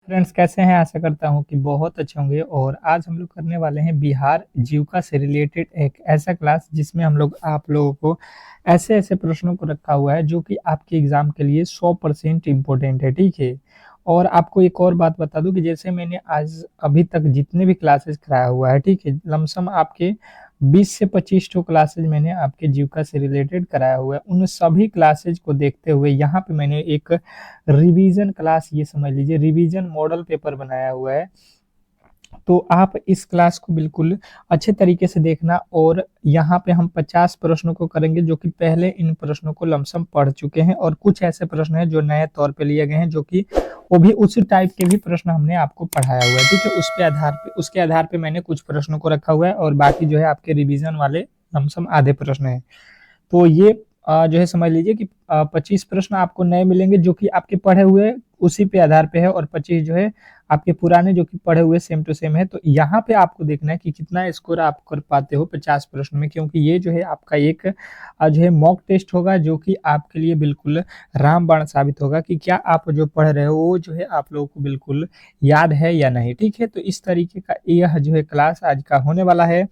Friends कैसे हैं? आशा करता हूँ कि बहुत अच्छे होंगे। और आज हम लोग करने वाले हैं बिहार जीविका से रिलेटेड एक ऐसा क्लास जिसमें हम लोग आप लोगों को ऐसे ऐसे प्रश्नों को रखा हुआ है जो कि आपके एग्जाम के लिए 100% इम्पोर्टेंट है। ठीक है। और आपको एक और बात बता दूं कि जैसे मैंने आज अभी तक जितने भी क्लासेस कराया हुआ है, ठीक है, लमसम आपके 20 से 25 तो क्लासेज मैंने आपके जीविका से रिलेटेड कराया हुआ है। उन सभी क्लासेज को देखते हुए यहाँ पे मैंने एक रिवीजन क्लास, ये समझ लीजिए रिवीजन मॉडल पेपर बनाया हुआ है। तो आप इस क्लास को बिल्कुल अच्छे तरीके से देखना। और यहाँ पे हम 50 प्रश्नों को करेंगे जो कि पहले इन प्रश्नों को लमसम पढ़ चुके हैं, और कुछ ऐसे प्रश्न हैं जो नए तौर पे लिए गए हैं जो कि वो भी उसी टाइप के भी प्रश्न हमने आपको पढ़ाया हुआ है। ठीक है, उसके आधार पे मैंने कुछ प्रश्नों को रखा हुआ है, और बाकी जो है आपके रिवीजन वाले लमसम आधे प्रश्न है। तो ये जो है समझ लीजिए कि 25 प्रश्न आपको नए मिलेंगे जो कि आपके पढ़े हुए उसी पे आधार पे है, और 25 जो है आपके पुराने जो कि पढ़े हुए सेम टू सेम है। तो यहाँ पे आपको देखना है कि कितना स्कोर आप कर पाते हो 50 प्रश्न में, क्योंकि ये जो है आपका एक जो है मॉक टेस्ट होगा जो कि आपके लिए बिल्कुल रामबाण साबित होगा कि क्या आप जो पढ़ रहे हो वो जो है आप लोगों को बिल्कुल याद है या नहीं। ठीक है, तो इस तरीके का यह जो है क्लास आज का होने वाला है।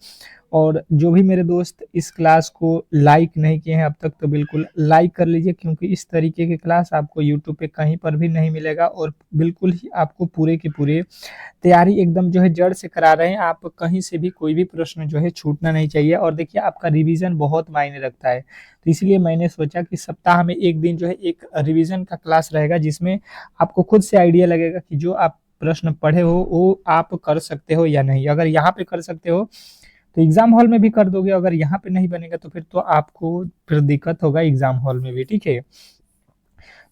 और जो भी मेरे दोस्त इस क्लास को लाइक नहीं किए हैं अब तक, तो बिल्कुल लाइक कर लीजिए, क्योंकि इस तरीके की क्लास आपको यूट्यूब पे कहीं पर भी नहीं मिलेगा। और बिल्कुल ही आपको पूरे की पूरे तैयारी एकदम जो है जड़ से करा रहे हैं। आप कहीं से भी कोई भी प्रश्न जो है छूटना नहीं चाहिए। और देखिए आपका रिवीजन बहुत मायने रखता है, तो इसलिए मैंने सोचा कि सप्ताह में एक दिन जो है एक रिवीजन का क्लास रहेगा, जिसमें आपको खुद से आइडिया लगेगा कि जो आप प्रश्न पढ़े हो वो आप कर सकते हो या नहीं। अगर यहाँ पे कर सकते हो तो एग्जाम हॉल में भी कर दोगे, अगर यहाँ पे नहीं बनेगा तो फिर तो आपको फिर दिक्कत होगा एग्जाम हॉल में भी। ठीक है,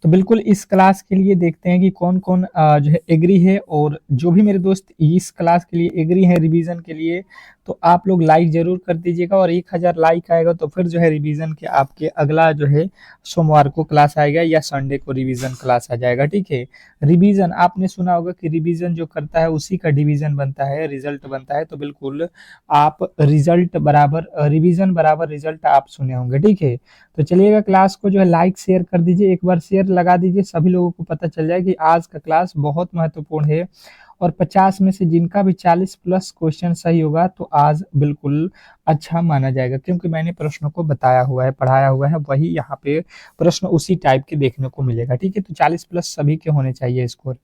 तो बिल्कुल इस क्लास के लिए देखते हैं कि कौन कौन जो है एग्री है। और जो भी मेरे दोस्त इस क्लास के लिए एग्री है रिवीजन के लिए, तो आप लोग लाइक जरूर कर दीजिएगा। और 1000 लाइक आएगा तो फिर जो है रिवीजन के आपके अगला जो है सोमवार को क्लास आएगा या संडे को रिवीजन क्लास आ जाएगा। ठीक है, रिवीजन आपने सुना होगा कि रिवीजन जो करता है उसी का डिवीजन बनता है, रिजल्ट बनता है। तो बिल्कुल आप रिजल्ट बराबर रिवीजन बराबर रिजल्ट आप सुने होंगे। ठीक है, तो चलिएगा क्लास को जो है लाइक शेयर कर दीजिए, एक बार शेयर लगा दीजिए, सभी लोगों को पता चल जाए कि आज का क्लास बहुत महत्वपूर्ण है। और 50 में से जिनका भी 40 प्लस क्वेश्चन सही होगा तो आज बिल्कुल अच्छा माना जाएगा, क्योंकि मैंने प्रश्नों को बताया हुआ है, पढ़ाया हुआ है, वही यहाँ पे प्रश्न उसी टाइप के देखने को मिलेगा। ठीक है, तो 40 प्लस सभी के होने चाहिए स्कोर।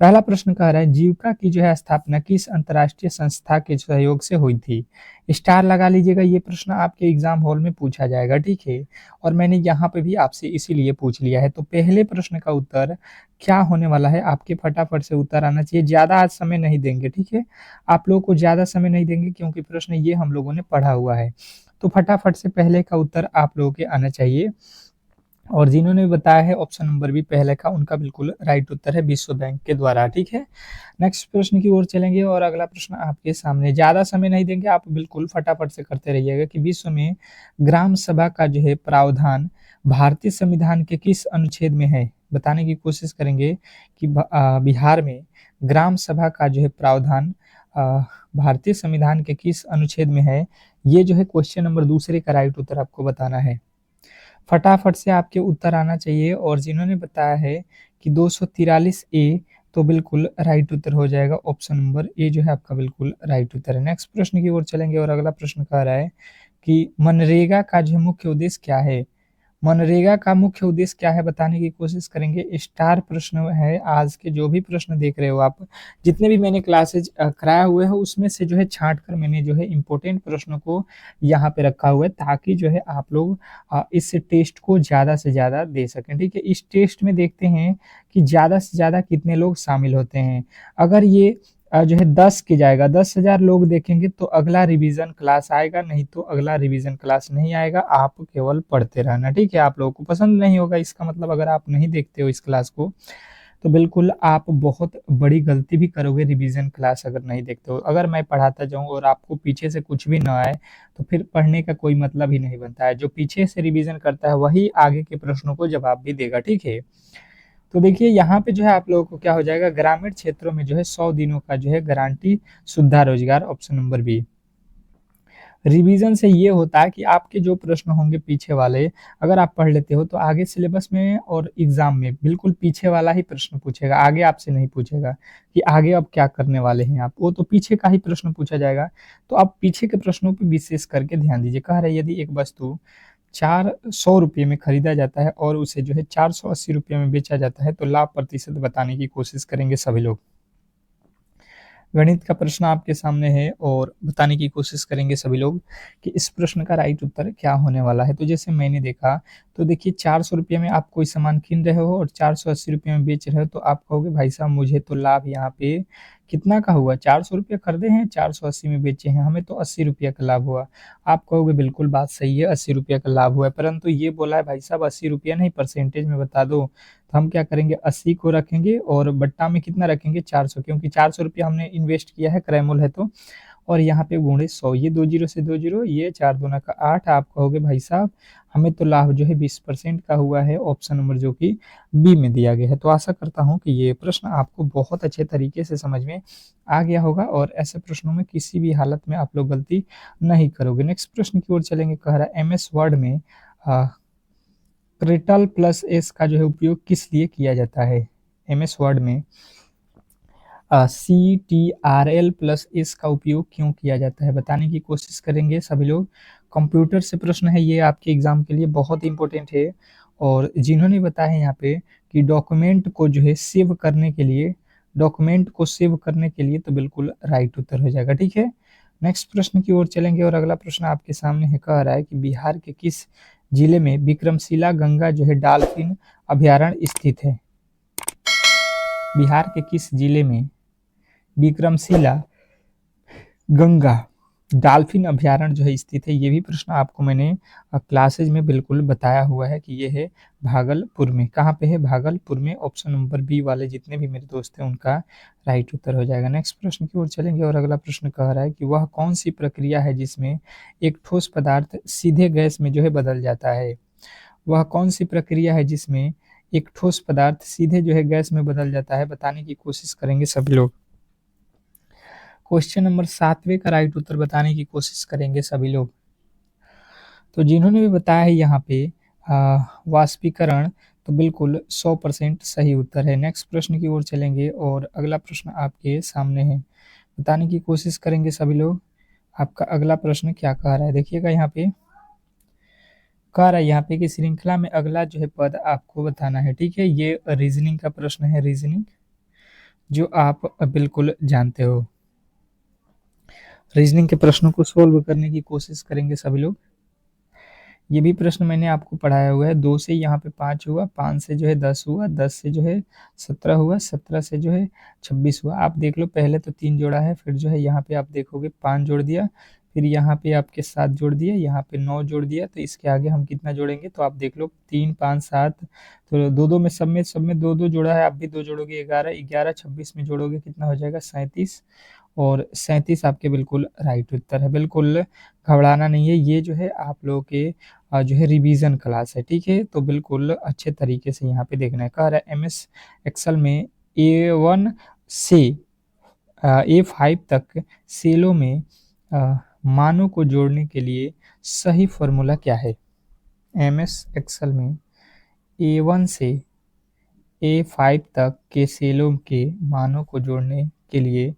पहला प्रश्न कह रहा है जीविका की जो है स्थापना किस अंतर्राष्ट्रीय संस्था के सहयोग से हुई थी। स्टार लगा लीजिएगा, ये प्रश्न आपके एग्जाम हॉल में पूछा जाएगा। ठीक है, और मैंने यहाँ पे भी आपसे इसीलिए पूछ लिया है। तो पहले प्रश्न का उत्तर क्या होने वाला है, आपके फटाफट से उत्तर आना चाहिए। ज्यादा आज समय नहीं देंगे, ठीक है, आप लोगों को ज्यादा समय नहीं देंगे, क्योंकि प्रश्न ये हम लोगों ने पढ़ा हुआ है। तो फटाफट से पहले का उत्तर आप लोगों के आना चाहिए। और जिन्होंने बताया है ऑप्शन नंबर बी पहले का, उनका बिल्कुल राइट उत्तर है विश्व बैंक के द्वारा। ठीक है, नेक्स्ट प्रश्न की ओर चलेंगे। और अगला प्रश्न आपके सामने, ज्यादा समय नहीं देंगे, आप बिल्कुल फटाफट से करते रहिएगा कि विश्व में ग्राम सभा का जो है प्रावधान भारतीय संविधान के किस अनुच्छेद में है। बताने की कोशिश करेंगे कि बिहार में ग्राम सभा का जो है प्रावधान भारतीय संविधान के किस अनुच्छेद में है। ये जो है क्वेश्चन नंबर दूसरे का राइट उत्तर आपको बताना है। फटाफट से आपके उत्तर आना चाहिए। और जिन्होंने बताया है कि 243 ए, तो बिल्कुल राइट उत्तर हो जाएगा ऑप्शन नंबर ए जो है आपका बिल्कुल राइट उत्तर है। नेक्स्ट प्रश्न की ओर चलेंगे। और अगला प्रश्न कह रहा है कि मनरेगा का जो मुख्य उद्देश्य क्या है। मनरेगा का मुख्य उद्देश्य क्या है बताने की कोशिश करेंगे। स्टार प्रश्न है आज के, जो भी प्रश्न देख रहे हो आप, जितने भी मैंने क्लासेज कराया हुए हो उसमें से जो है छांट कर मैंने जो है इंपॉर्टेंट प्रश्नों को यहाँ पे रखा हुआ है, ताकि जो है आप लोग इस टेस्ट को ज्यादा से ज्यादा दे सकें। ठीक है, इस टेस्ट में देखते हैं कि ज्यादा से ज्यादा कितने लोग शामिल होते हैं। अगर ये जो है 10 की जाएगा, 10,000 लोग देखेंगे तो अगला रिवीजन क्लास आएगा, नहीं तो अगला रिवीजन क्लास नहीं आएगा। आप केवल पढ़ते रहना। ठीक है, आप लोगों को पसंद नहीं होगा, इसका मतलब अगर आप नहीं देखते हो इस क्लास को तो बिल्कुल आप बहुत बड़ी गलती भी करोगे रिवीजन क्लास अगर नहीं देखते हो। अगर मैं पढ़ाता जाऊं और आपको पीछे से कुछ भी ना आए तो फिर पढ़ने का कोई मतलब ही नहीं बनता है। जो पीछे से रिवीजन करता है वही आगे के प्रश्नों को जवाब भी देगा। ठीक है, तो देखिए यहाँ पे जो है आप लोगों को क्या हो जाएगा, ग्रामीण क्षेत्रों में जो है 100 दिनों का जो है गारंटी सुविधा रोजगार, ऑप्शन नंबर बी। रिवीजन से ये होता है कि आपके जो प्रश्न होंगे पीछे वाले, अगर आप पढ़ लेते हो तो आगे सिलेबस में और एग्जाम में बिल्कुल पीछे वाला ही प्रश्न पूछेगा, आगे आपसे नहीं पूछेगा कि आगे अब क्या करने वाले हैं आप, वो तो पीछे का ही प्रश्न पूछा जाएगा। तो आप पीछे के प्रश्नों पर विशेष करके ध्यान दीजिए। कह रहे यदि एक वस्तु 400 रुपये में खरीदा जाता है और उसे जो है 480 रुपये में बेचा जाता है, तो लाभ प्रतिशत बताने की कोशिश करेंगे सभी लोग। गणित का प्रश्न आपके सामने है और बताने की कोशिश करेंगे सभी लोग कि इस प्रश्न का राइट उत्तर क्या होने वाला है। तो जैसे मैंने देखा, तो देखिए 400 रुपये में आप कोई सामान किन रहे हो और 480 रुपये में बेच रहे हो, तो आप कहोगे भाई साहब मुझे तो लाभ यहाँ पे कितना का हुआ, 400 रुपये खरीदे हैं, 480 में बेचे हैं, हमें तो 80 रुपये का लाभ हुआ। आप कहोगे बिल्कुल बात सही है, 80 रुपये का लाभ हुआ है, परंतु ये बोला है भाई साहब 80 रुपये नहीं, परसेंटेज में बता दो। तो हम क्या करेंगे, 80 को रखेंगे और बट्टा में कितना रखेंगे, 400, क्योंकि 400 रुपये हमने इन्वेस्ट किया है, क्रयमूल है तो, और यहाँ पे गुणे 100, ये 2 जीरो से 2 जीरो, ये 4 दूना का 8। आप कहोगे भाई साहब हमें तो लाभ जो है 20% का हुआ है, ऑप्शन नंबर जो कि बी में दिया गया है। तो आशा करता हूँ कि ये प्रश्न आपको बहुत अच्छे तरीके से समझ में आ गया होगा और ऐसे प्रश्नों में किसी भी हालत में आप लोग गलती नहीं करोगे। नेक्स्ट प्रश्न की ओर चलेंगे। कह रहा है MS वर्ड में क्रिटल प्लस एस का जो है उपयोग किस लिए किया जाता है। MS वर्ड में CTRL प्लस एस का उपयोग क्यों किया जाता है, बताने की कोशिश करेंगे सभी लोग। कंप्यूटर से प्रश्न है, ये आपके एग्जाम के लिए बहुत इंपॉर्टेंट है। और जिन्होंने बताया है यहाँ पे कि डॉक्यूमेंट को जो है सेव करने के लिए, डॉक्यूमेंट को सेव करने के लिए, तो बिल्कुल राइट उत्तर हो जाएगा। ठीक है, नेक्स्ट प्रश्न की ओर चलेंगे और अगला प्रश्न आपके सामने है। कह रहा है कि बिहार के किस जिले में विक्रमशिला गंगा जो है डॉल्फिन अभयारण्य स्थित है। बिहार के किस जिले में विक्रमशिला गंगा डॉल्फिन अभयारण्य जो है स्थित है। ये भी प्रश्न आपको मैंने क्लासेज में बिल्कुल बताया हुआ है कि ये है भागलपुर में। कहाँ पे है, भागलपुर में। ऑप्शन नंबर बी वाले जितने भी मेरे दोस्त हैं उनका राइट उत्तर हो जाएगा। नेक्स्ट प्रश्न की ओर चलेंगे और अगला प्रश्न कह रहा है कि वह कौन सी प्रक्रिया है जिसमें एक ठोस पदार्थ सीधे गैस में जो है बदल जाता है। वह कौन सी प्रक्रिया है जिसमें एक ठोस पदार्थ सीधे जो है गैस में बदल जाता है, बताने की कोशिश करेंगे सभी लोग। क्वेश्चन नंबर 7वें का राइट उत्तर बताने की कोशिश करेंगे सभी लोग। तो जिन्होंने भी बताया है यहाँ पे वाष्पीकरण, तो बिल्कुल 100% सही उत्तर है। नेक्स्ट प्रश्न की ओर चलेंगे और अगला प्रश्न आपके सामने है, बताने की कोशिश करेंगे सभी लोग। आपका अगला प्रश्न क्या कह रहा है, देखिएगा यहाँ पे। कह रहा है यहाँ पे कि श्रृंखला में अगला जो है पद आपको बताना है। ठीक है, ये रीजनिंग का प्रश्न है, रीजनिंग जो आप बिल्कुल जानते हो। रीजनिंग के प्रश्नों को सोल्व करने की कोशिश करेंगे सभी लोग। ये भी प्रश्न मैंने आपको पढ़ाया हुआ है। 2 से यहाँ पे 5 हुआ, 5 से जो है 10 हुआ, 10 से जो है 17 हुआ, 17 से जो है 26 हुआ। आप देख लो, पहले तो 3 जोड़ा है, फिर जो है यहाँ पे आप देखोगे 5 जोड़ दिया, फिर यहाँ पे आपके 7 जोड़ दिया, यहाँ पे 9 जोड़ दिया, तो इसके आगे हम कितना जोड़ेंगे, तो आप देख लो 3, 5, 7, तो 2-2 में सब में 2-2 जोड़ा है, आप भी 2 जोड़ोगे 11, 11 26 में जोड़ोगे कितना हो जाएगा 37, और 37 आपके बिल्कुल राइट उत्तर है। बिल्कुल घबराना नहीं है, ये जो है आप लोगों के जो है रिवीजन क्लास है। ठीक है, तो बिल्कुल अच्छे तरीके से यहाँ पे देखना है। कह रहा है MS एक्सेल में A1 से A5 तक सेलों में मानों को जोड़ने के लिए सही फॉर्मूला क्या है। MS एक्सेल में A1 से A5 तक के सेलों के मानों को जोड़ने के लिए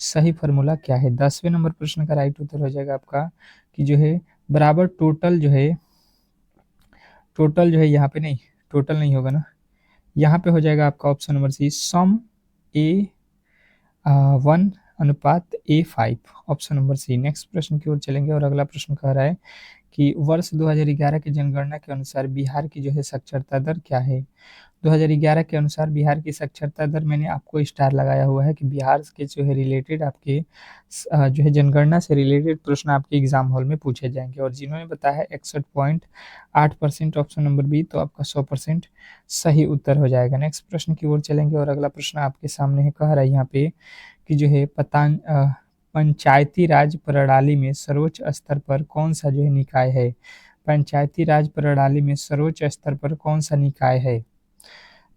सही फॉर्मूला क्या है। 10वें नंबर प्रश्न का राइट उत्तर हो जाएगा आपका कि जो है बराबर टोटल जो है यहाँ पे नहीं, टोटल नहीं होगा ना, यहाँ पे हो जाएगा आपका ऑप्शन नंबर सी, सम A1 अनुपात A5, option number C. Next प्रश्न की ओर चलेंगे और अगला प्रश्न कह रहा है कि वर्ष 2011 की जनगणना के अनुसार बिहार की जो है साक्षरता दर क्या है। 2011 के अनुसार बिहार की साक्षरता दर, मैंने आपको स्टार लगाया हुआ है कि बिहार के जो है रिलेटेड आपके जो है जनगणना से रिलेटेड प्रश्न आपके एग्जाम हॉल में पूछे जाएंगे। और जिन्होंने बताया है 61.8%, ऑप्शन नंबर बी, तो आपका 100% सही उत्तर हो जाएगा। नेक्स्ट प्रश्न की ओर चलेंगे और अगला प्रश्न आपके सामने है। कह रहा है यहाँ पे कि जो है पंचायती राज प्रणाली में सर्वोच्च स्तर पर कौन सा जो है निकाय है। पंचायती राज प्रणाली में सर्वोच्च स्तर पर कौन सा निकाय है।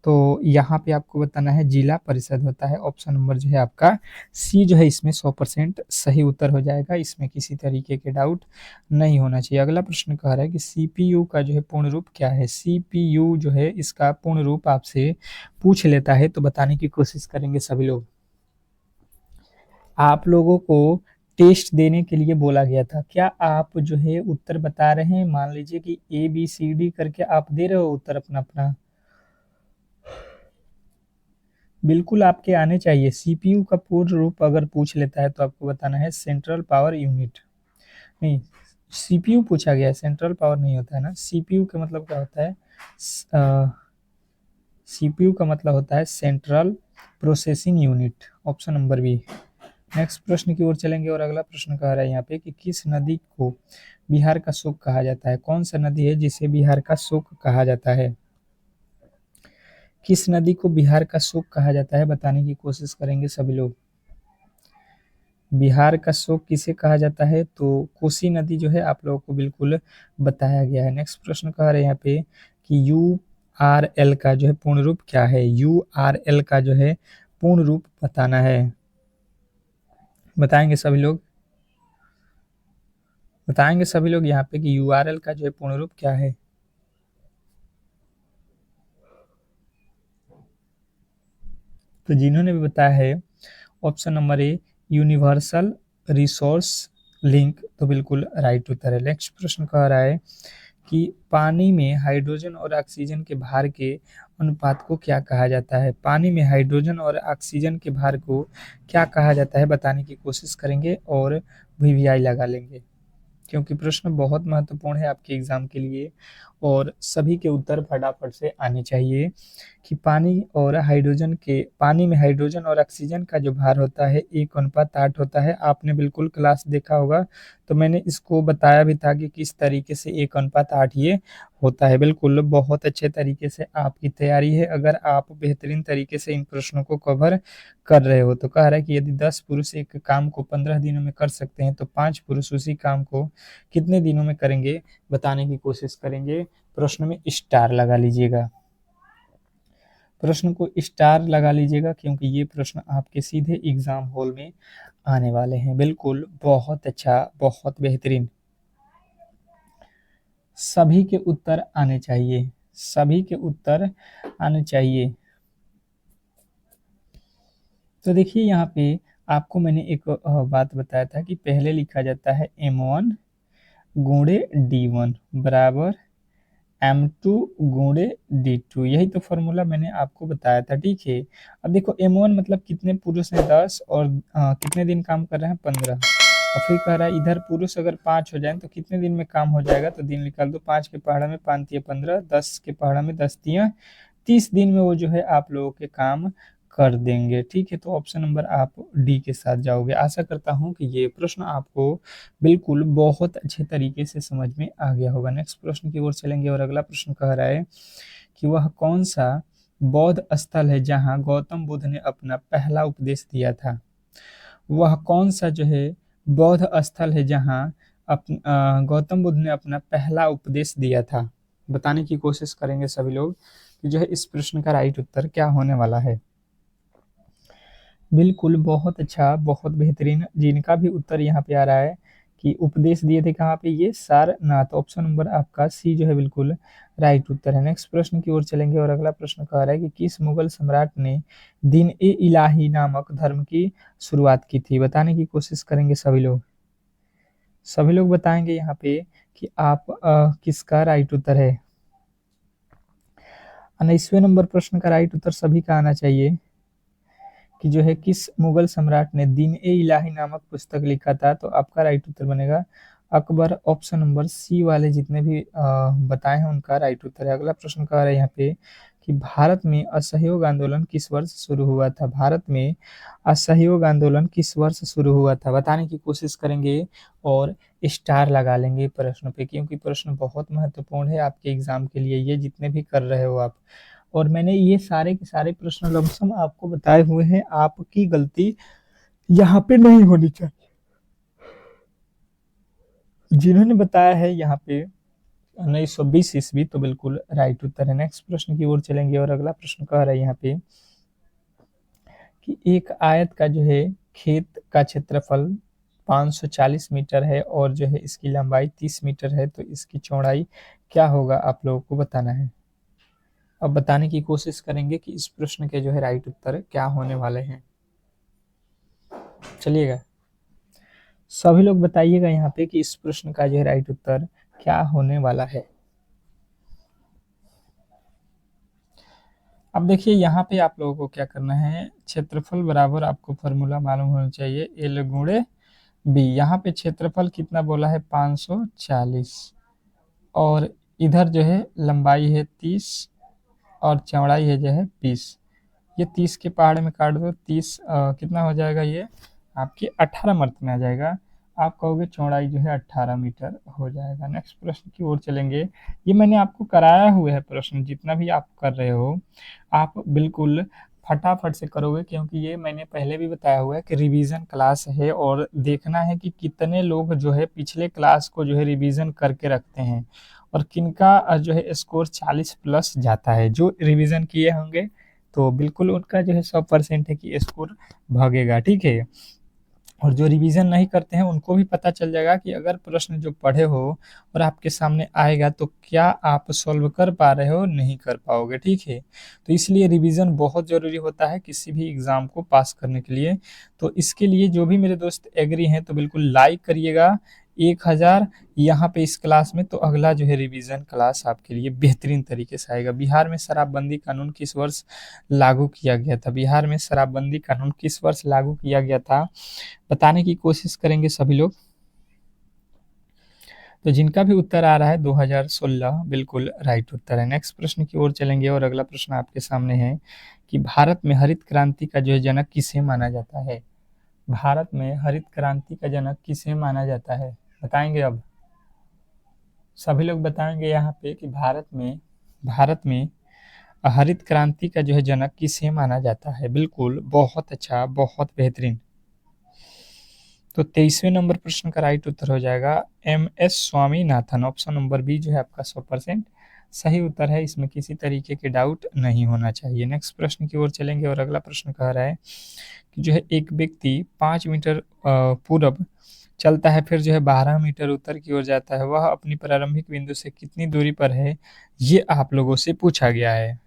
तो यहाँ पे आपको बताना है जिला परिषद होता है। ऑप्शन नंबर जो है आपका सी जो है इसमें 100% सही उत्तर हो जाएगा, इसमें किसी तरीके के डाउट नहीं होना चाहिए। अगला प्रश्न कह रहा है कि सीपीयू का जो है पूर्ण रूप क्या है। सीपीयू जो है इसका पूर्ण रूप आपसे पूछ लेता है, तो बताने की कोशिश करेंगे सभी लोग। आप लोगों को टेस्ट देने के लिए बोला गया था, क्या आप जो है उत्तर बता रहे हैं? मान लीजिए कि ए बी सी डी करके आप दे रहे हो उत्तर अपना अपना, बिल्कुल आपके आने चाहिए। सीपीयू का पूर्ण रूप अगर पूछ लेता है तो आपको बताना है सेंट्रल पावर यूनिट। नहीं, सीपीयू पूछा गया है, सेंट्रल पावर नहीं होता है ना। सीपीयू का मतलब क्या होता है? सीपीयू का मतलब होता है central processing unit. Option number B. Next प्रश्न की ओर चलेंगे और अगला प्रश्न कह रहा है यहाँ पे कि किस नदी को बिहार का शोक कहा जाता है। कौन सा नदी है जिसे बिहार का शोक कहा जाता है? किस नदी को बिहार का शोक कहा जाता है, बताने की कोशिश करेंगे सभी लोग। बिहार का शोक किसे कहा जाता है? तो कोसी नदी जो है आप लोगों को बिल्कुल बताया गया है। नेक्स्ट प्रश्न कह रहे हैं यहाँ पे कि यूआरएल का जो है पूर्ण रूप क्या है। यूआरएल का जो है पूर्ण रूप बताना है, बताएंगे सभी लोग। बताएंगे सभी लोग यहाँ पे कि यूआरएल का जो है पूर्ण रूप क्या है। तो जिन्होंने भी बताया है option number a universal resource link, तो बिल्कुल राइट उत्तर है। नेक्स्ट प्रश्न कह रहा है कि पानी में हाइड्रोजन और ऑक्सीजन के भार के अनुपात को क्या कहा जाता है। पानी में हाइड्रोजन और ऑक्सीजन के भार को क्या कहा जाता है, बताने की कोशिश करेंगे और वीवीआई लगा लेंगे, क्योंकि प्रश्न बहुत महत्वपूर्ण है आपके एग्जाम के लिए और सभी के उत्तर फटाफट से आने चाहिए। कि पानी में हाइड्रोजन और ऑक्सीजन का जो भार होता है 1:8 होता है। आपने बिल्कुल क्लास देखा होगा, तो मैंने इसको बताया भी था कि किस तरीके से 1:8 ये होता है। बिल्कुल बहुत अच्छे तरीके से आपकी तैयारी है, अगर आप बेहतरीन तरीके से इन प्रश्नों को कवर कर रहे हो। तो कह रहा है कि यदि 10 पुरुष एक काम को 15 दिनों में कर सकते हैं तो 5 पुरुष उसी काम को कितने दिनों में करेंगे, बताने की कोशिश करेंगे। प्रश्न में स्टार लगा लीजिएगा, प्रश्न को स्टार लगा लीजिएगा, क्योंकि ये प्रश्न आपके सीधे एग्जाम हॉल में आने वाले हैं। बिल्कुल बहुत अच्छा, बहुत बेहतरीन। सभी के उत्तर आने चाहिए, सभी के उत्तर आने चाहिए। तो देखिए यहाँ पे आपको मैंने एक बात बताया था कि पहले लिखा जाता है M1 गुणे D1 बराबर M2 गुणे D2, यही तो फॉर्मूला मैंने आपको बताया था। ठीक है, अब देखो M1 मतलब कितने पुरुष हैं 10 और कितने दिन काम कर रहे हैं 15, और फिर कह रहा है इधर पुरुष अगर 5 हो जाए तो कितने दिन में काम हो जाएगा, तो दिन निकाल दो। 5 के पहाड़ा में 5 तिया 15, 10 के पहाड़ा में 10 तिया 30 दिन में वो जो है आप लोगों के काम कर देंगे। ठीक है, तो ऑप्शन नंबर आप डी के साथ जाओगे। आशा करता हूँ कि ये प्रश्न आपको बिल्कुल बहुत अच्छे तरीके से समझ में आ गया होगा। नेक्स्ट प्रश्न की ओर चलेंगे और अगला प्रश्न कह रहा है कि वह कौन सा बौद्ध स्थल है जहाँ गौतम बुद्ध ने अपना पहला उपदेश दिया था। वह कौन सा जो है बौद्ध स्थल है जहाँ गौतम बुद्ध ने अपना पहला उपदेश दिया था, बताने की कोशिश करेंगे सभी लोग कि जो है इस प्रश्न का राइट उत्तर क्या होने वाला है। बिल्कुल बहुत अच्छा, बहुत बेहतरीन। जिनका भी उत्तर यहाँ पे आ रहा है कि उपदेश दिए थे कहाँ पे, ये सारनाथ। ऑप्शन नंबर आपका सी जो है बिल्कुल राइट उत्तर है। नेक्स्ट प्रश्न की ओर चलेंगे और अगला प्रश्न कह रहा है कि किस मुगल सम्राट ने दीन ए इलाही नामक धर्म की शुरुआत की थी, बताने की कोशिश करेंगे सभी लोग। सभी लोग बताएंगे यहाँ पे कि आप किसका राइट उत्तर है। 19वें नंबर प्रश्न का राइट उत्तर सभी का आना चाहिए कि जो है किस मुगल सम्राट ने दीन ए इलाही नामक पुस्तक लिखा था, तो आपका राइट उत्तर बनेगा अकबर। ऑप्शन नंबर सी वाले जितने भी बताए हैं उनका राइट उत्तर है। अगला प्रश्न कह रहा है यहाँ पे कि भारत में असहयोग आंदोलन किस वर्ष शुरू हुआ था। भारत में असहयोग आंदोलन किस वर्ष शुरू हुआ था, बताने की कोशिश करेंगे और स्टार लगा लेंगे प्रश्न पे, क्योंकि प्रश्न बहुत महत्वपूर्ण है आपके एग्जाम के लिए, ये जितने भी कर रहे हो आप। और मैंने ये सारे के सारे प्रश्न लमसम आपको बताए हुए हैं, आपकी गलती यहाँ पे नहीं होनी चाहिए। जिन्होंने बताया है यहाँ पे 1920 ईस्वी, तो बिल्कुल राइट उत्तर है। नेक्स्ट प्रश्न की ओर चलेंगे और अगला प्रश्न कह रहा है यहाँ पे कि एक आयत का जो है खेत का क्षेत्रफल 540 मीटर है और जो है इसकी लंबाई 30 मीटर है, तो इसकी चौड़ाई क्या होगा, आप लोगों को बताना है। अब बताने की कोशिश करेंगे कि इस प्रश्न के जो है राइट उत्तर क्या होने वाले हैं। चलिएगा, सभी लोग बताइएगा यहाँ पे कि इस प्रश्न का जो है राइट उत्तर क्या होने वाला है। अब देखिए यहाँ पे आप लोगों को क्या करना है, क्षेत्रफल बराबर आपको फॉर्मूला मालूम होना चाहिए एल गुणे बी। यहाँ पे क्षेत्रफल कितना बोला है 540 और इधर जो है लंबाई है 30 और चौड़ाई है जो है 20। ये 30 के पहाड़ में काट दो, 30 कितना हो जाएगा, ये आपके 18 मर्त में आ जाएगा। आप कहोगे चौड़ाई जो है 18 मीटर हो जाएगा। नेक्स्ट प्रश्न की ओर चलेंगे। ये मैंने आपको कराया हुआ है प्रश्न, जितना भी आप कर रहे हो आप बिल्कुल फटाफट से करोगे, क्योंकि ये मैंने पहले भी बताया हुआ है कि रिवीजन क्लास है और देखना है कि कितने लोग जो है पिछले क्लास को जो है रिवीजन करके रखते हैं और किनका जो है स्कोर 40 प्लस जाता है। जो रिवीजन किए होंगे तो बिल्कुल उनका जो है 100% है कि स्कोर भागेगा, ठीक है। और जो रिवीजन नहीं करते हैं उनको भी पता चल जाएगा कि अगर प्रश्न जो पढ़े हो और आपके सामने आएगा तो क्या आप सॉल्व कर पा रहे हो, नहीं कर पाओगे, ठीक है। तो इसलिए रिवीजन बहुत ज़रूरी होता है किसी भी एग्ज़ाम को पास करने के लिए। तो इसके लिए जो भी मेरे दोस्त एग्री हैं तो बिल्कुल लाइक करिएगा 1000 यहाँ पे इस क्लास में। तो अगला जो है रिवीजन क्लास आपके लिए बेहतरीन तरीके से आएगा। बिहार में शराबबंदी कानून किस वर्ष लागू किया गया था? बिहार में शराबबंदी कानून किस वर्ष लागू किया गया था, बताने की कोशिश करेंगे सभी लोग। तो जिनका भी उत्तर आ रहा है 2016 बिल्कुल राइट उत्तर है। नेक्स्ट प्रश्न की ओर चलेंगे और अगला प्रश्न आपके सामने है कि भारत में हरित क्रांति का जो है जनक किसे माना जाता है? भारत में हरित क्रांति का जनक किसे माना जाता है, बताएंगे। अब सभी लोग बताएंगे यहाँ पे कि भारत में हरित क्रांति का जो है जनक किसे माना जाता है। बिल्कुल, बहुत अच्छा, बहुत बेहतरीन। तो 23वें नंबर प्रश्न का राइट उत्तर हो जाएगा MS Swaminathan. Option number B जो है आपका 100% सही उत्तर है, इसमें किसी तरीके के डाउट नहीं होना चाहिए। नेक्स्ट प्रश्न की ओर चलेंगे और अगला प्रश्न कह रहा है कि जो है एक व्यक्ति 5 मीटर पूरब चलता है, फिर जो है 12 मीटर उत्तर की ओर जाता है, वह अपनी प्रारंभिक बिंदु से कितनी दूरी पर है, ये आप लोगों से पूछा गया है।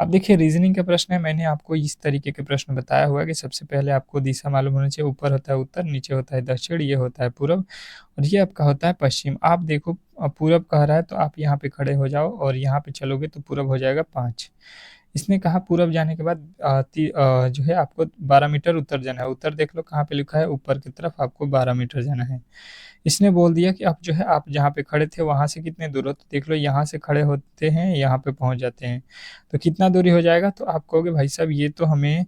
अब देखिए रीजनिंग का प्रश्न है, मैंने आपको इस तरीके के प्रश्न बताया हुआ है कि सबसे पहले आपको दिशा मालूम होना चाहिए। ऊपर होता है उत्तर, नीचे होता है दक्षिण, ये होता है पूरब और ये आपका होता है पश्चिम। आप देखो पूरब कह रहा है तो आप यहाँ पे खड़े हो जाओ और यहाँ पे चलोगे तो पूरब हो जाएगा 5। इसने कहा पूरब जाने के बाद जो है आपको 12 मीटर उत्तर जाना है। उत्तर देख लो कहाँ पे लिखा है, ऊपर की तरफ आपको 12 मीटर जाना है। इसने बोल दिया कि अब जो है आप जहाँ पे खड़े थे वहाँ से कितने दूर हो, तो देख लो यहाँ से खड़े होते हैं यहाँ पे पहुँच जाते हैं तो कितना दूरी हो जाएगा। तो आप कहोगे भाई साहब ये तो हमें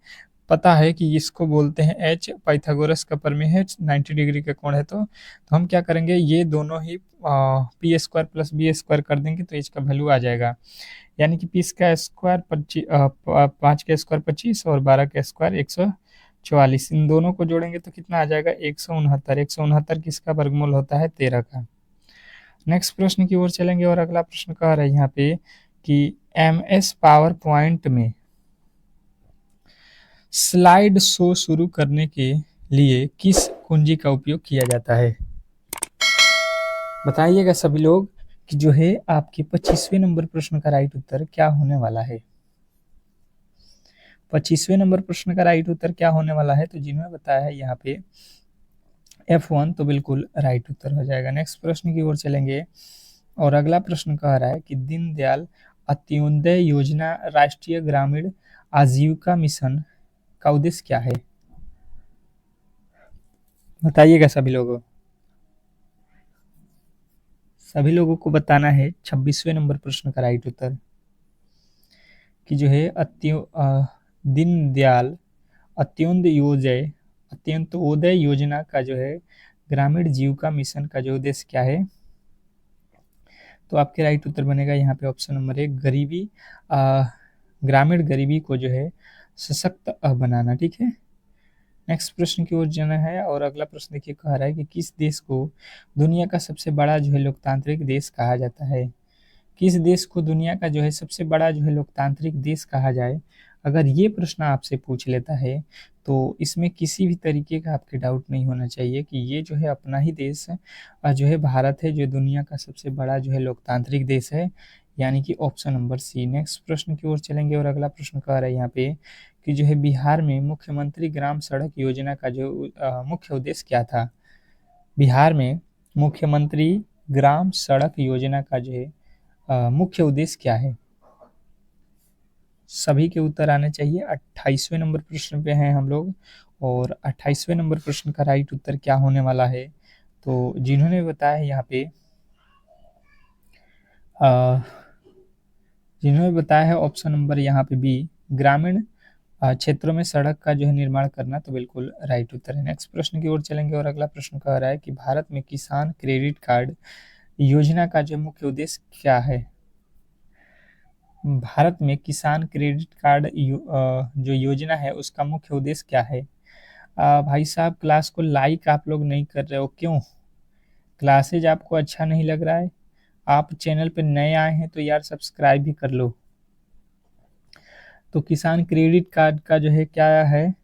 पता है कि इसको बोलते हैं एच, पाइथागोरस का प्रमेय है 90 डिग्री का कोण है। तो हम क्या करेंगे, ये दोनों ही P square plus B square कर देंगे तो एच का वैल्यू आ जाएगा, यानी कि 20 का स्क्वायर 5 का स्क्वायर 25 और 12 का स्क्वायर 144। इन दोनों को जोड़ेंगे तो कितना आ जाएगा 169। 169 किसका वर्गमूल होता है 13 का। नेक्स्ट प्रश्न की ओर चलेंगे और अगला प्रश्न कह रहा है यहाँ पे कि MS पावर पॉइंट में स्लाइड शो शुरू करने के लिए किस कुंजी का उपयोग किया जाता है, बताइएगा सभी लोग कि जो है आपके 25वें नंबर प्रश्न का राइट उत्तर क्या होने वाला है। 25वें नंबर प्रश्न का राइट उत्तर क्या होने वाला है, तो जिन्होंने बताया है यहाँ पे F1 तो बिल्कुल राइट उत्तर हो जाएगा। नेक्स्ट प्रश्न की ओर चलेंगे और अगला प्रश्न कह रहा है कि दीनदयाल अंत्योदय योजना राष्ट्रीय ग्रामीण आजीविका मिशन का उद्देश्य क्या है, बताइएगा सभी लोगों को बताना है 26वें नंबर प्रश्न का राइट उत्तर कि जो है दीनदयाल अंत्योदय योजना का जो है ग्रामीण जीविका मिशन का जो उद्देश्य क्या है। तो आपके राइट उत्तर बनेगा यहाँ पे ऑप्शन नंबर 1 ग्रामीण गरीबी को जो है सशक्त बनाना, ठीक है। नेक्स्ट प्रश्न की ओर जाना है और अगला प्रश्न देखिए कह रहा है कि किस देश को दुनिया का सबसे बड़ा जो है लोकतांत्रिक देश कहा जाता है। किस देश को दुनिया का जो है सबसे बड़ा जो है लोकतांत्रिक देश कहा जाए, अगर ये प्रश्न आपसे पूछ लेता है तो इसमें किसी भी तरीके का आपके डाउट नहीं होना चाहिए कि ये जो है अपना ही देश जो है भारत है जो दुनिया का सबसे बड़ा जो है लोकतांत्रिक देश है, यानी कि ऑप्शन नंबर सी। नेक्स्ट प्रश्न की ओर चलेंगे और अगला प्रश्न कह रहा है यहाँ पे कि जो है बिहार में मुख्यमंत्री ग्राम सड़क योजना का जो मुख्य उद्देश्य क्या था। बिहार में मुख्यमंत्री ग्राम सड़क योजना का जो है मुख्य उद्देश्य क्या है। सभी के उत्तर आने चाहिए। 28वें नंबर प्रश्न पे हैं हम लोग और 28वें नंबर प्रश्न का राइट उत्तर क्या होने वाला है, तो जिन्होंने बताया है यहाँ पे जिन्होंने बताया है ऑप्शन नंबर यहाँ पे बी, ग्रामीण क्षेत्रों में सड़क का जो है निर्माण करना, तो बिल्कुल राइट उत्तर है। नेक्स्ट प्रश्न की ओर चलेंगे और अगला प्रश्न कह रहा है कि भारत में किसान क्रेडिट कार्ड योजना का जो मुख्य उद्देश्य क्या है। भारत में किसान क्रेडिट कार्ड जो योजना है उसका मुख्य उद्देश्य क्या है। भाई साहब क्लास को लाइक आप लोग नहीं कर रहे हो, क्यों? क्लासेज आपको अच्छा नहीं लग रहा है? आप चैनल पे नए आए हैं तो यार सब्सक्राइब भी कर लो। तो किसान क्रेडिट कार्ड का जो है क्या है,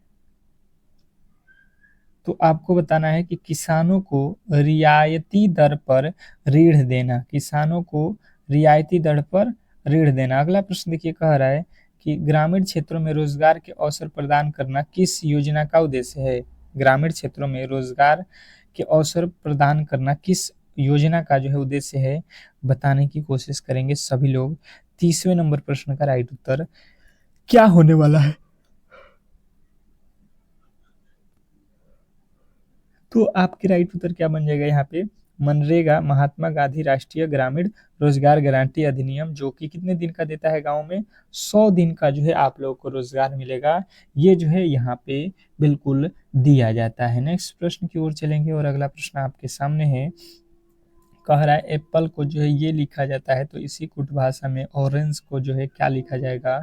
तो आपको बताना है कि किसानों को रियायती दर पर ऋण देना, किसानों को रियायती दर पर ऋण देना। अगला प्रश्न देखिए कह रहा है कि ग्रामीण क्षेत्रों में रोजगार के अवसर प्रदान करना किस योजना का उद्देश्य है। ग्रामीण क्षेत्रों में रोजगार के अवसर प्रदान करना किस योजना का जो है उद्देश्य है, बताने की कोशिश करेंगे सभी लोग। 30वें नंबर प्रश्न का राइट उत्तर क्या होने वाला है, तो आपके राइट उत्तर क्या बन जाएगा यहाँ पे, मनरेगा महात्मा गांधी राष्ट्रीय ग्रामीण रोजगार गारंटी अधिनियम, जो कि कितने दिन का देता है गांव में, 100 दिन का जो है आप लोगों को रोजगार मिलेगा, ये जो है यहाँ पे बिल्कुल दिया जाता है। नेक्स्ट प्रश्न की ओर चलेंगे और अगला प्रश्न आपके सामने है, कह रहा है एप्पल को जो है ये लिखा जाता है तो इसी कुट भाषा में ऑरेंज को जो है क्या लिखा जाएगा।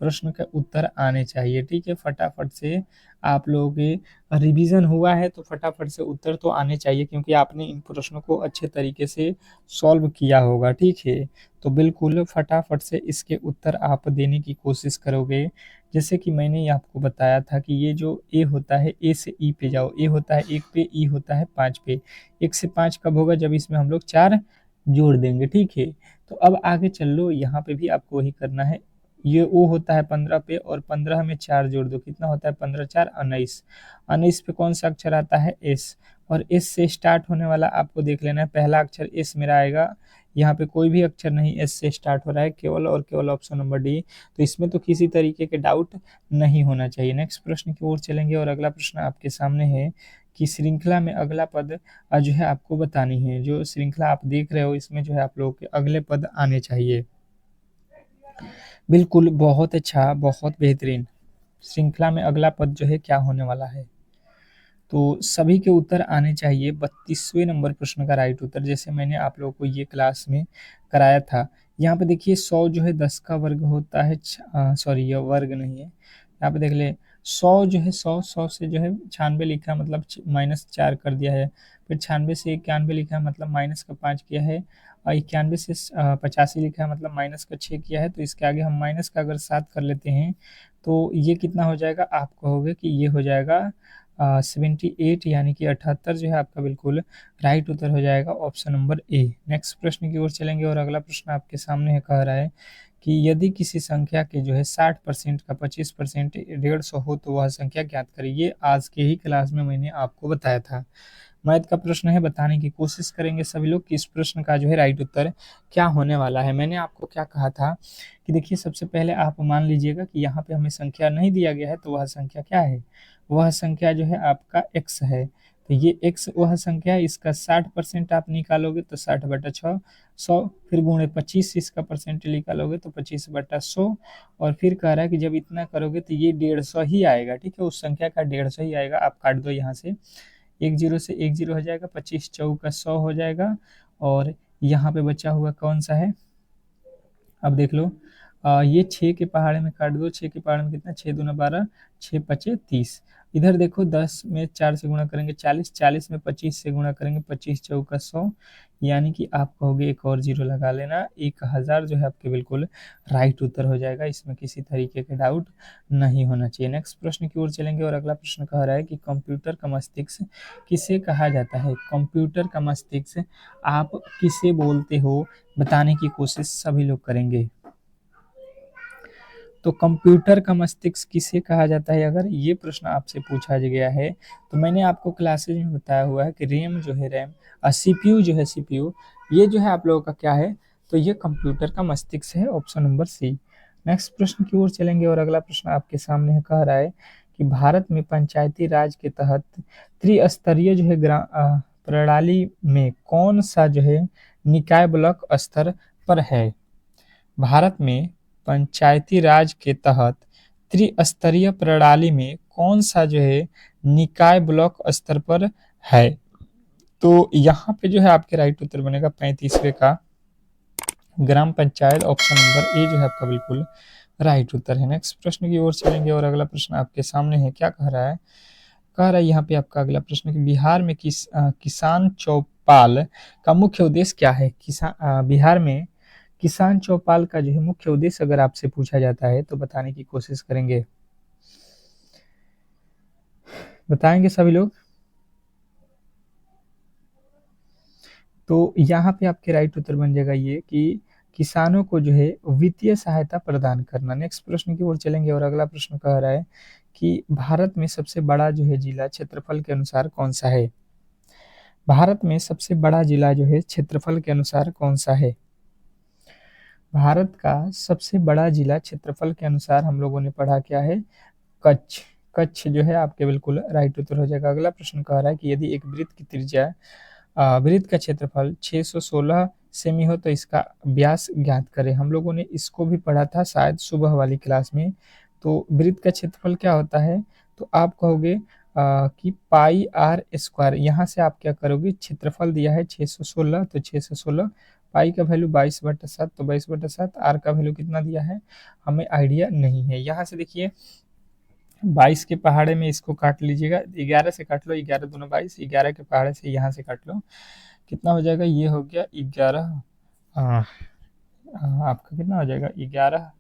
प्रश्न का उत्तर आने चाहिए, ठीक है। फटाफट से आप लोगों के रिवीजन हुआ है तो फटाफट से उत्तर तो आने चाहिए क्योंकि आपने इन प्रश्नों को अच्छे तरीके से सॉल्व किया होगा, ठीक है। तो बिल्कुल फटाफट से इसके उत्तर आप देने की कोशिश करोगे। जैसे कि मैंने आपको बताया था कि ये जो ए होता है, ए से ई पे जाओ, ए होता है 1 पे, ई होता है 5 पे। 1 से 5 कब होगा, जब इसमें हम लोग 4 जोड़ देंगे, ठीक है। तो अब आगे चल लो, यहाँ पे भी आपको वही करना है। ये ओ होता है 15 पे और 15 में 4 जोड़ दो, कितना होता है 15 4 19। 19 पे कौन सा अक्षर आता है, एस, और एस से स्टार्ट होने वाला आपको देख लेना है, पहला अक्षर एस मेरा आएगा। यहाँ पे कोई भी अक्षर नहीं एस से स्टार्ट हो रहा है, केवल और केवल ऑप्शन नंबर डी। तो इसमें तो किसी तरीके के डाउट नहीं होना चाहिए। नेक्स्ट प्रश्न की ओर चलेंगे और अगला प्रश्न आपके सामने है कि श्रृंखला में अगला पद जो है आपको बतानी है। जो श्रृंखला आप देख रहे हो इसमें जो है आप लोगों के अगले पद आने चाहिए। बिल्कुल, बहुत अच्छा, बहुत बेहतरीन। श्रृंखला में अगला पद जो है क्या होने वाला है, तो सभी के उत्तर आने चाहिए। 32वें नंबर प्रश्न का राइट उत्तर, जैसे मैंने आप लोगों को ये क्लास में कराया था। यहाँ पे देखिए 100 जो है 10 का वर्ग होता है, सॉरी ये वर्ग नहीं है, यहाँ पे देख ले 100 जो है 100 से जो है 96 लिखा है, मतलब -4 कर दिया है। फिर 96 से 91 लिखा है, मतलब -5 किया है। और 91 से 85 लिखा है, मतलब -6 किया है। तो इसके आगे हम माइनस का अगर 7 कर लेते हैं तो ये कितना हो जाएगा, आप कहोगे कि ये हो जाएगा 78, यानी कि 78 जो है आपका बिल्कुल राइट उत्तर हो जाएगा ऑप्शन नंबर ए। नेक्स्ट प्रश्न की ओर चलेंगे और अगला प्रश्न आपके सामने है, कह रहा है कि यदि किसी संख्या के जो है 60% का 25% 150 हो तो वह संख्या ज्ञात करें। ये आज के ही क्लास में मैंने आपको बताया था। मैथ का प्रश्न है, बताने की कोशिश करेंगे सभी लोग कि इस प्रश्न का जो है राइट उत्तर क्या होने वाला है। मैंने आपको क्या कहा था कि देखिए सबसे पहले आप मान लीजिएगा कि यहाँ पे हमें संख्या नहीं दिया गया है, तो वह संख्या क्या है, वह संख्या जो है आपका x है। तो ये x वह संख्या है, इसका 60% आप निकालोगे तो 60/6, 100 फिर गुणे 25, इसका परसेंट निकालोगे तो 25/100। और फिर कह रहा है कि जब इतना करोगे तो ये 150 ही आएगा, ठीक है, उस संख्या का 150 ही आएगा। आप काट दो यहाँ से, 1 0 से 1 0 हो जाएगा, 25 चौका 100 हो जाएगा। और यहाँ पे बचा हुआ कौन सा है, अब देख लो, ये 6 के पहाड़े में काट दो, 6 के पहाड़े में कितना, 6 दूना 12, 6 पचे 30। इधर देखो 10 में 4 से गुणा करेंगे 40, 40 में 25 से गुणा करेंगे 25 चौका 100, यानी कि आप कहोगे एक और जीरो लगा लेना, 1000 जो है आपके बिल्कुल राइट उत्तर हो जाएगा। इसमें किसी तरीके के डाउट नहीं होना चाहिए। नेक्स्ट प्रश्न की ओर चलेंगे और अगला प्रश्न कह रहा है कि कंप्यूटर का मस्तिष्क किसे कहा जाता है? कंप्यूटर का मस्तिष्क आप किसे बोलते हो, बताने की कोशिश सभी लोग करेंगे। तो कंप्यूटर का मस्तिष्क किसे कहा जाता है? अगर ये प्रश्न आपसे पूछा गया है तो मैंने आपको क्लासेज में बताया हुआ है कि रैम जो है रैम और सीपीयू जो है सीपीयू, ये जो है आप लोगों का क्या है, तो ये कंप्यूटर का मस्तिष्क है, ऑप्शन नंबर सी। नेक्स्ट प्रश्न की ओर चलेंगे और अगला प्रश्न आपके सामने है, कह रहा है कि भारत में पंचायती राज के तहत त्रिस्तरीय जो है प्रणाली में कौन सा जो है निकाय ब्लॉक स्तर पर है? भारत में पंचायती राज के तहत त्रिस्तरीय प्रणाली में कौन सा जो है निकाय ब्लॉक स्तर पर है? तो यहाँ पे जो है आपके राइट उत्तर बनेगा 35वें का ग्राम पंचायत, ऑप्शन नंबर ए जो है आपका बिल्कुल राइट उत्तर है। नेक्स्ट प्रश्न की ओर चलेंगे और अगला प्रश्न आपके सामने है, क्या कह रहा है? कह रहा है यहाँ पे आपका अगला प्रश्न कि बिहार में किसान चौपाल का मुख्य उद्देश्य क्या है? बिहार में किसान चौपाल का जो है मुख्य उद्देश्य अगर आपसे पूछा जाता है तो बताने की कोशिश करेंगे, बताएंगे सभी लोग? तो यहाँ पे आपके राइट उत्तर बन जाएगा ये कि किसानों को जो है वित्तीय सहायता प्रदान करना। नेक्स्ट प्रश्न की ओर चलेंगे और अगला प्रश्न कह रहा है कि भारत में सबसे बड़ा जो है जिला क्षेत्रफल के अनुसार कौन सा है? भारत में सबसे बड़ा जिला जो है क्षेत्रफल के अनुसार कौन सा है? भारत का सबसे बड़ा जिला क्षेत्रफल के अनुसार हम लोगों ने पढ़ा क्या है? कच्छ। कच्छ जो है आपके बिल्कुल राइट उत्तर हो जाएगा। अगला प्रश्न कह रहा है कि यदि एक वृत्त की त्रिज्या वृत्त का क्षेत्रफल 616 सेमी हो तो इसका व्यास ज्ञात करें। हम लोगों ने इसको भी पढ़ा था शायद सुबह वाली क्लास में। तो वृत्त का क्षेत्रफल क्या होता है? तो आप कहोगे कि पाई आर स्क्वायर। यहाँ से आप क्या करोगे, क्षेत्रफल दिया है 616 तो 616, पाई का वैल्यू 22/7 तो 22/7, आर का वैल्यू कितना दिया है हमें आइडिया नहीं है। यहाँ से देखिए 22 के पहाड़े में इसको काट लीजिएगा, 11 से काट लो, 11 दूना 22, 11 के पहाड़े से यहाँ से काट लो, कितना हो जाएगा, ये हो गया 11। आपका कितना हो जाएगा 11,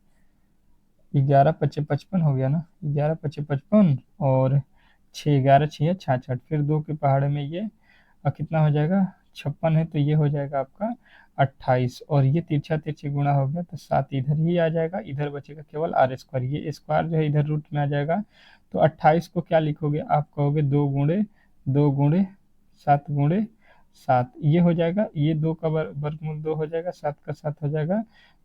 11 पच्चे 55 हो गया ना, 11 पच्चे 55 और 6, 11 6 66, फिर 2 के पहाड़े में ये कितना हो जाएगा 56 है, तो ये हो जाएगा आपका 28 और ये तिरछा तिरछी गुणा हो गया तो 7 इधर ही आ जाएगा, इधर बचेगा केवल आर स्क्वायर, ये स्क्वायर जो है इधर रूट में आ जाएगा। तो 28 को क्या लिखोगे, आप कहोगे 2 गुणे 7 ये हो जाएगा, ये 2 का वर्गमूल 2 हो जाएगा, 7 का 7 हो जाएगा,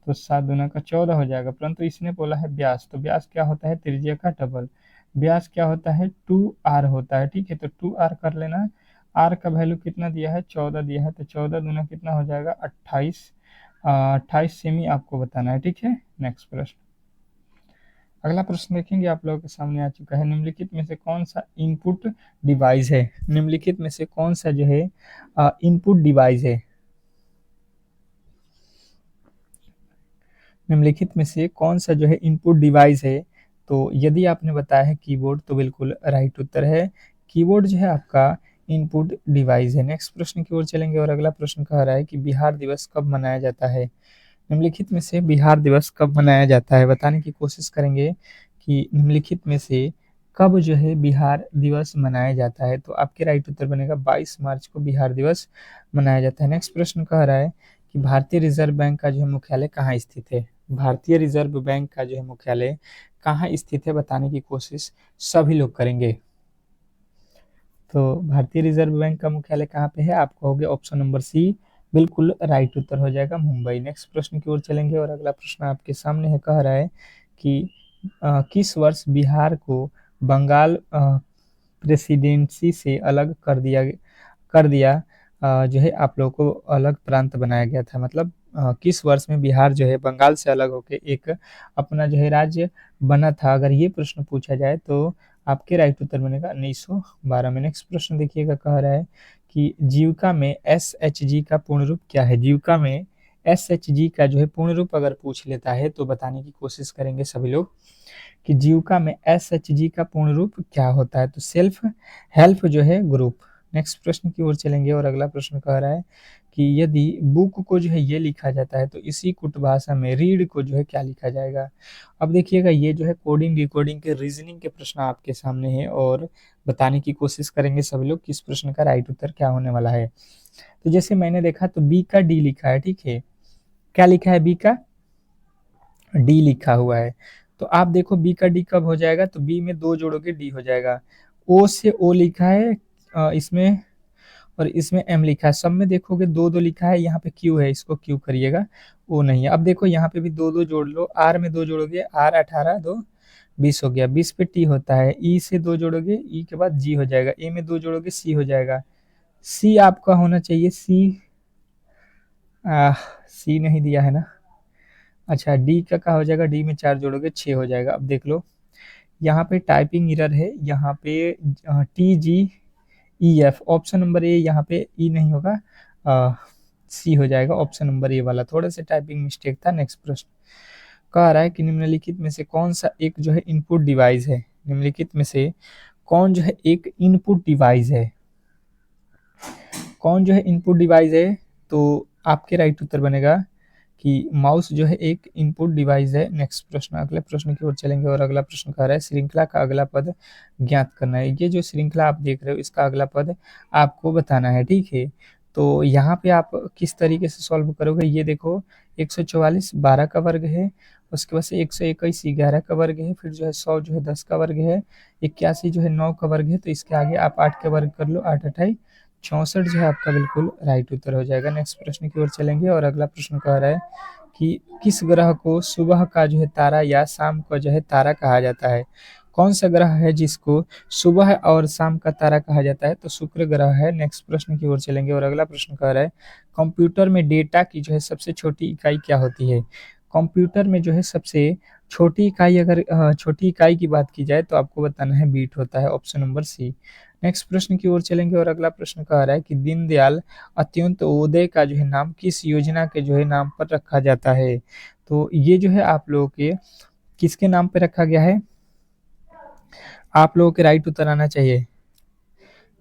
तो 7 दूना का 14 हो जाएगा। परंतु इसने बोला है व्यास, तो व्यास क्या होता है, त्रिज्या का डबल। व्यास क्या होता है, 2r होता है, ठीक है, तो 2r कर लेना। आर का वैल्यू कितना दिया है, 14 दिया है, तो 14 दूना कितना हो जाएगा 28, 28 सेमी आपको बताना है, ठीक है। नेक्स्ट प्रश्न, अगला प्रश्न देखेंगे आप लोगों के सामने आ चुका है, निम्नलिखित में से कौन सा इनपुट डिवाइस है? निम्नलिखित में से कौन सा जो है इनपुट डिवाइस है? निम्नलिखित में से कौन सा जो है इनपुट डिवाइस है? तो यदि आपने बताया है कीबोर्ड तो बिल्कुल राइट उत्तर है, कीबोर्ड जो है आपका इनपुट डिवाइस है। नेक्स्ट प्रश्न की ओर चलेंगे और अगला प्रश्न कह रहा है कि बिहार दिवस कब मनाया जाता है? निम्नलिखित में से बिहार दिवस कब मनाया जाता है, बताने की कोशिश करेंगे कि निम्नलिखित में से कब जो है बिहार दिवस मनाया जाता है। तो आपके राइट उत्तर बनेगा 22 मार्च को बिहार दिवस मनाया जाता है। नेक्स्ट प्रश्न कह रहा है कि भारतीय रिजर्व बैंक का जो है मुख्यालय कहाँ स्थित है? भारतीय रिजर्व बैंक का जो है मुख्यालय कहाँ स्थित है, बताने की कोशिश सभी लोग करेंगे। तो भारतीय रिजर्व बैंक का मुख्यालय कहाँ पे है, आप कहोगे ऑप्शन नंबर सी बिल्कुल राइट उत्तर हो जाएगा, मुंबई। नेक्स्ट प्रश्न की ओर चलेंगे और अगला प्रश्न आपके सामने है, कह रहा है कि किस वर्ष बिहार को बंगाल प्रेसिडेंसी से अलग कर दिया जो है आप लोगों को अलग प्रांत बनाया गया था? मतलब किस वर्ष में बिहार जो है बंगाल से अलग होकर एक अपना जो है राज्य बना था? अगर ये प्रश्न पूछा जाए तो आपके राइट उत्तर बनेगा 1912 में। नेक्स्ट प्रश्न देखिएगा, कह रहा है कि जीविका में SHG का पूर्ण रूप क्या है? जीविका में SHG का जो है पूर्ण रूप अगर पूछ लेता है तो बताने की कोशिश करेंगे सभी लोग। कि जीविका में एसएचजी का पूर्ण रूप क्या होता है? तो सेल्फ हेल्प जो है ग्रुप। नेक्स्ट प्रश्न की ओर चलेंगे और अगला प्रश्न कह रहा है कि यदि बुक को जो है ये लिखा जाता है तो इसी कुट भाषा में रीड को जो है क्या लिखा जाएगा? अब देखिएगा ये जो है कोडिंग डिकोडिंग के रीजनिंग के प्रश्न आपके सामने है और बताने की कोशिश करेंगे सभी लोग कि इस प्रश्न का राइट उत्तर क्या होने वाला है। तो जैसे मैंने देखा तो बी का डी लिखा है, ठीक है। क्या लिखा है? बी का डी लिखा हुआ है। तो आप देखो बी का डी कब हो जाएगा? तो बी में 2 जोड़ोगे डी हो जाएगा। ओ से ओ लिखा है इसमें और इसमें एम लिखा है। सब में देखोगे 2-2 लिखा है, यहाँ पे क्यू है, इसको क्यू करिएगा, ओ नहीं है। अब देखो यहाँ पे भी 2-2 जोड़ लो, आर में 2 जोड़ोगे, आर 18 2 20 हो गया, 20 पे टी होता है, ई से 2 जोड़ोगे, ई के बाद जी हो जाएगा, ए में 2 जोड़ोगे सी हो जाएगा। सी आपका होना चाहिए सी, सी नहीं दिया है ना। अच्छा डी का क्या हो जाएगा? डी में 4 जोड़ोगे 6 हो जाएगा। अब देख लो यहाँ पे टाइपिंग एरर है, यहाँ पे T G E F, option number A, यहाँ पे ई नहीं होगा, सी हो जाएगा, ऑप्शन नंबर ए वाला, थोड़ा सा टाइपिंग मिस्टेक था। नेक्स्ट प्रश्न कह रहा है कि निम्नलिखित में से कौन सा एक जो है इनपुट डिवाइस है? निम्नलिखित में से कौन जो है एक इनपुट डिवाइस है? कौन जो है इनपुट डिवाइस है? तो आपके राइट उत्तर बनेगा कि माउस जो है एक इनपुट डिवाइस है। नेक्स्ट प्रश्न, अगले प्रश्न की ओर चलेंगे और अगला प्रश्न कह रहा है श्रृंखला का अगला पद ज्ञात करना है। ये जो श्रृंखला आप देख रहे हो इसका अगला पद आपको बताना है, ठीक है। तो यहाँ पे आप किस तरीके से सॉल्व करोगे? ये देखो 144 12 का वर्ग है, उसके बाद से 121 11 का वर्ग है, फिर जो है 100 जो है 10 का वर्ग है, 81 जो है 9 का वर्ग है, तो इसके आगे आप 8 का वर्ग कर लो, 8 8 64 जो है आपका बिल्कुल राइट उत्तर हो जाएगा। नेक्स्ट प्रश्न की ओर चलेंगे और अगला प्रश्न कह रहा है कि किस ग्रह को सुबह का जो है तारा या शाम का जो है तारा कहा जाता है? कौन सा ग्रह है जिसको सुबह और शाम का तारा कहा जाता है? तो शुक्र ग्रह है। नेक्स्ट प्रश्न की ओर चलेंगे और अगला प्रश्न कह रहा है कंप्यूटर में डेटा की जो है सबसे छोटी इकाई क्या होती है? कंप्यूटर में जो है सबसे छोटी इकाई, अगर छोटी इकाई की बात की जाए तो आपको बताना है बीट होता है, ऑप्शन नंबर सी। नेक्स्ट प्रश्न की ओर चलेंगे और अगला प्रश्न कह रहा है कि दीनदयाल अंत्योदय का जो है नाम किस योजना के जो है नाम पर रखा जाता है? तो ये जो है आप लोगों के किसके नाम पे रखा गया है? आप लोगों के राइट उत्तर आना चाहिए।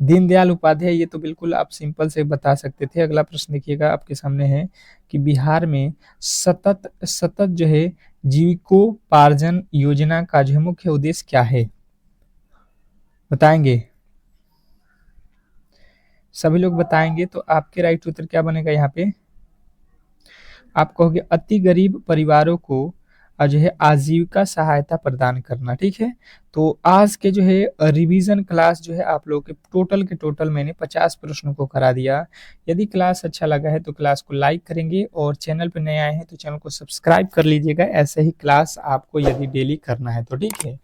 दीनदयाल उपाध्याय, ये तो बिल्कुल आप सिंपल से बता सकते थे। अगला प्रश्न देखिएगा आपके सामने है कि बिहार में सतत सतत जो है जीविकोपार्जन योजना का जो है मुख्य उद्देश्य क्या है? बताएंगे? सभी लोग बताएंगे तो आपके राइट उत्तर क्या बनेगा? यहाँ पे आप कहोगे अति गरीब परिवारों को जो है आजीविका सहायता प्रदान करना, ठीक है। तो आज के जो है रिवीजन क्लास जो है आप लोगों के टोटल मैंने 50 प्रश्नों को करा दिया। यदि क्लास अच्छा लगा है तो क्लास को लाइक करेंगे और चैनल पर नए आए हैं तो चैनल को सब्सक्राइब कर लीजिएगा। ऐसे ही क्लास आपको यदि डेली करना है तो, ठीक है।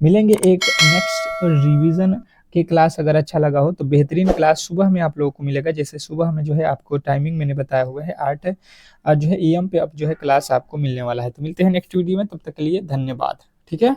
मिलेंगे एक नेक्स्ट रिवीजन की क्लास। अगर अच्छा लगा हो तो बेहतरीन क्लास सुबह में आप लोगों को मिलेगा। जैसे सुबह में जो है आपको टाइमिंग मैंने बताया हुआ है 8 जो है AM पे अब जो है क्लास आपको मिलने वाला है। तो मिलते हैं नेक्स्ट वीडियो में, तब तक के लिए धन्यवाद, ठीक है।